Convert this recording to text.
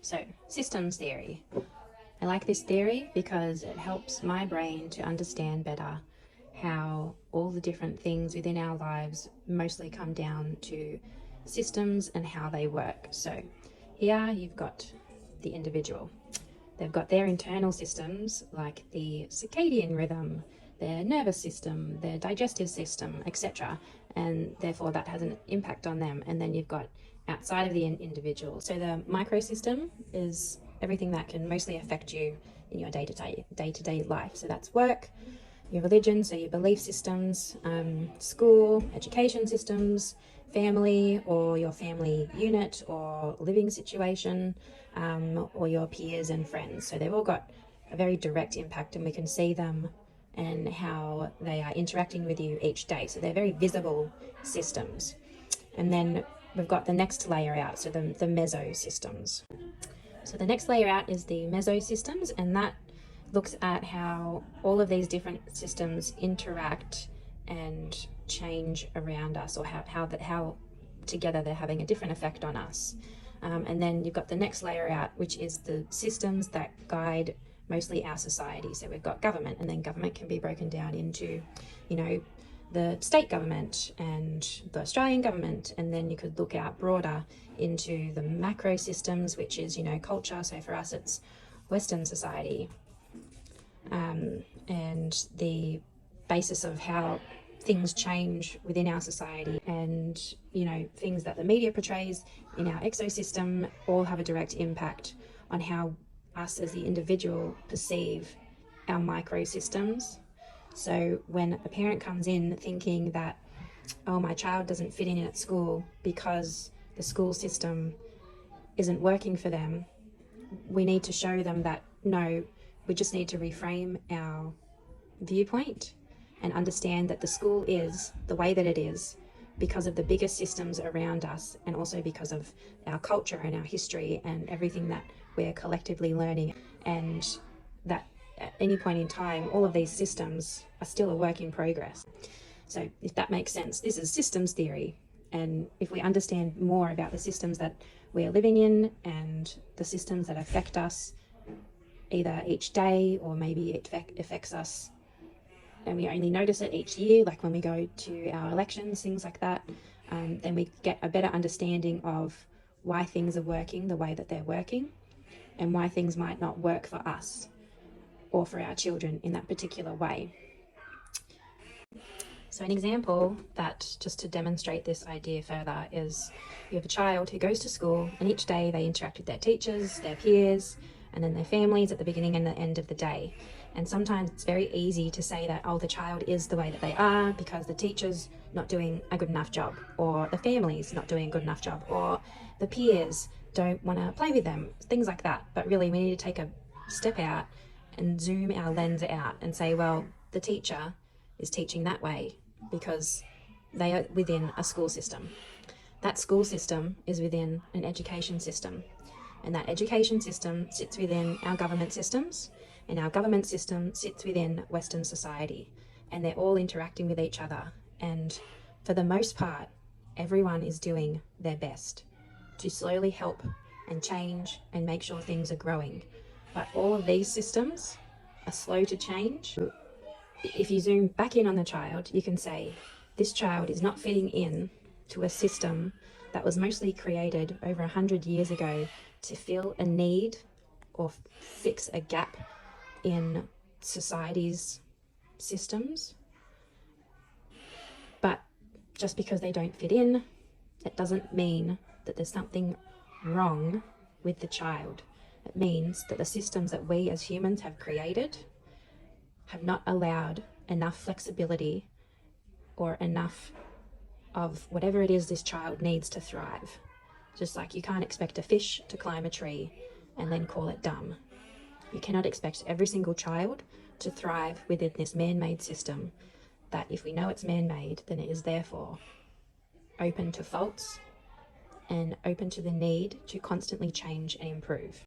So, systems theory. I like this theory because it helps my brain to understand better how all the different things within our lives mostly come down to systems and how they work. So here you've got the individual. They've got their internal systems like the circadian rhythm, their nervous system, their digestive system, etc. And therefore that has an impact on them. And then you've got outside of the individual. So the microsystem is everything that can mostly affect you in your day-to-day life. So that's work, your religion, so your belief systems, school, education systems, family or your family unit or living situation, or your peers and friends. So they've all got a very direct impact, and we can see them and how they are interacting with you each day. So they're very visible systems. And then we've got the next layer out, so the mesosystems. So the next layer out is the mesosystems, and that looks at how all of these different systems interact and change around us, or how together they're having a different effect on us. And then you've got the next layer out, which is the systems that guide mostly our society. So we've got government, and then government can be broken down into, the state government and the Australian government, and then you could look out broader into the macro systems, which is, culture. So for us, it's Western society, and the basis of how things change within our society, and things that the media portrays in our exosystem all have a direct impact on how us as the individual perceive our microsystems. So when a parent comes in thinking that, oh, my child doesn't fit in at school because the school system isn't working for them, we need to show them that no, we just need to reframe our viewpoint and understand that the school is the way that it is because of the bigger systems around us, and also because of our culture and our history and everything that we're collectively learning, and that at any point in time, all of these systems are still a work in progress. So if that makes sense, this is systems theory. And if we understand more about the systems that we're living in and the systems that affect us either each day, or maybe it affects us and we only notice it each year, like when we go to our elections, things like that, then we get a better understanding of why things are working the way that they're working, and why things might not work for us or for our children in that particular way. So an example that, just to demonstrate this idea further, is you have a child who goes to school, and each day they interact with their teachers, their peers, and then their families at the beginning and the end of the day. And sometimes it's very easy to say that, oh, the child is the way that they are because the teacher's not doing a good enough job, or the family's not doing a good enough job, or the peers don't want to play with them, things like that. But really, we need to take a step out and zoom our lens out and say, well, the teacher is teaching that way because they are within a school system. That school system is within an education system, and that education system sits within our government systems, and our government system sits within Western society, and they're all interacting with each other. And for the most part, everyone is doing their best to slowly help and change and make sure things are growing. But all of these systems are slow to change. If you zoom back in on the child, you can say, this child is not fitting in to a system that was mostly created over 100 years ago to fill a need or fix a gap in society's systems. But just because they don't fit in, it doesn't mean that there's something wrong with the child. It means that the systems that we as humans have created have not allowed enough flexibility or enough of whatever it is this child needs to thrive. Just like you can't expect a fish to climb a tree and then call it dumb. You cannot expect every single child to thrive within this man-made system that, if we know it's man-made, then it is therefore open to faults and open to the need to constantly change and improve.